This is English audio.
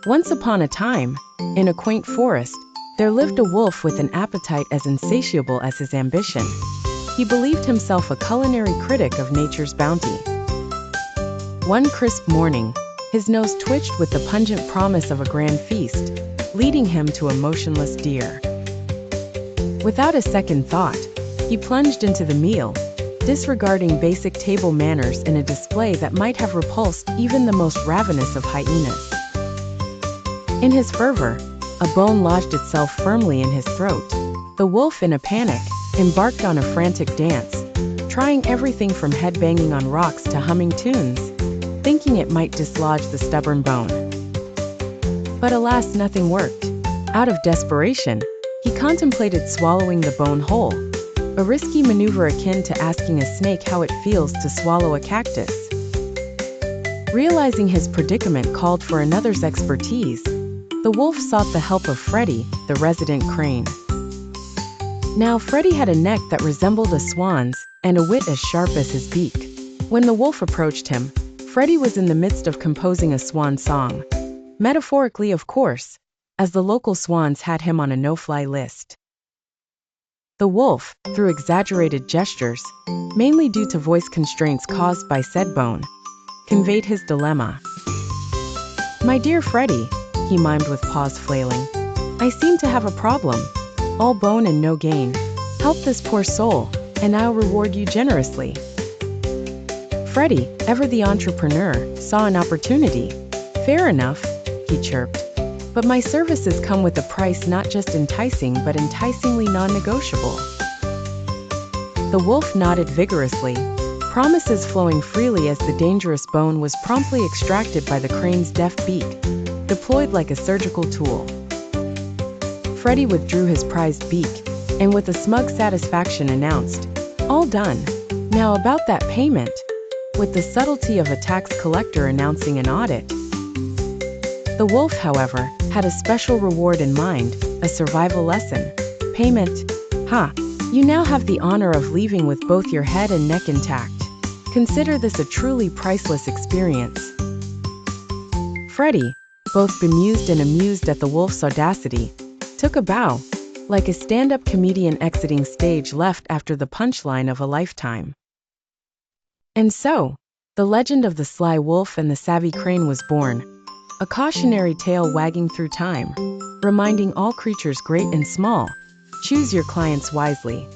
Once upon a time, in a quaint forest, there lived a wolf with an appetite as insatiable as his ambition. He believed himself a culinary critic of nature's bounty. One crisp morning, his nose twitched with the pungent promise of a grand feast, leading him to a motionless deer. Without a second thought, he plunged into the meal, disregarding basic table manners in a display that might have repulsed even the most ravenous of hyenas. In his fervor, a bone lodged itself firmly in his throat. The wolf, in a panic, embarked on a frantic dance, trying everything from headbanging on rocks to humming tunes, thinking it might dislodge the stubborn bone. But alas, nothing worked. Out of desperation, he contemplated swallowing the bone whole, a risky maneuver akin to asking a snake how it feels to swallow a cactus. Realizing his predicament called for another's expertise, the wolf sought the help of Freddy, the resident crane. Now, Freddy had a neck that resembled a swan's and a wit as sharp as his beak. When the wolf approached him, Freddy was in the midst of composing a swan song. Metaphorically, of course, as the local swans had him on a no-fly list. The wolf, through exaggerated gestures, mainly due to voice constraints caused by said bone, conveyed his dilemma. "My dear Freddy," he mimed with paws flailing, "I seem to have a problem. All bone and no gain. Help this poor soul, and I'll reward you generously." Freddy, ever the entrepreneur, saw an opportunity. "Fair enough," he chirped. "But my services come with a price not just enticing but enticingly non-negotiable." The wolf nodded vigorously, promises flowing freely as the dangerous bone was promptly extracted by the crane's deft beak, deployed like a surgical tool. Freddy withdrew his prized beak, and with a smug satisfaction announced, "All done. Now about that payment," with the subtlety of a tax collector announcing an audit. The wolf, however, had a special reward in mind, a survival lesson. "Payment? Ha! You now have the honor of leaving with both your head and neck intact. Consider this a truly priceless experience." Freddy, both bemused and amused at the wolf's audacity, took a bow, like a stand-up comedian exiting stage left after the punchline of a lifetime. And so, the legend of the sly wolf and the savvy crane was born, a cautionary tale wagging through time, reminding all creatures great and small, choose your clients wisely.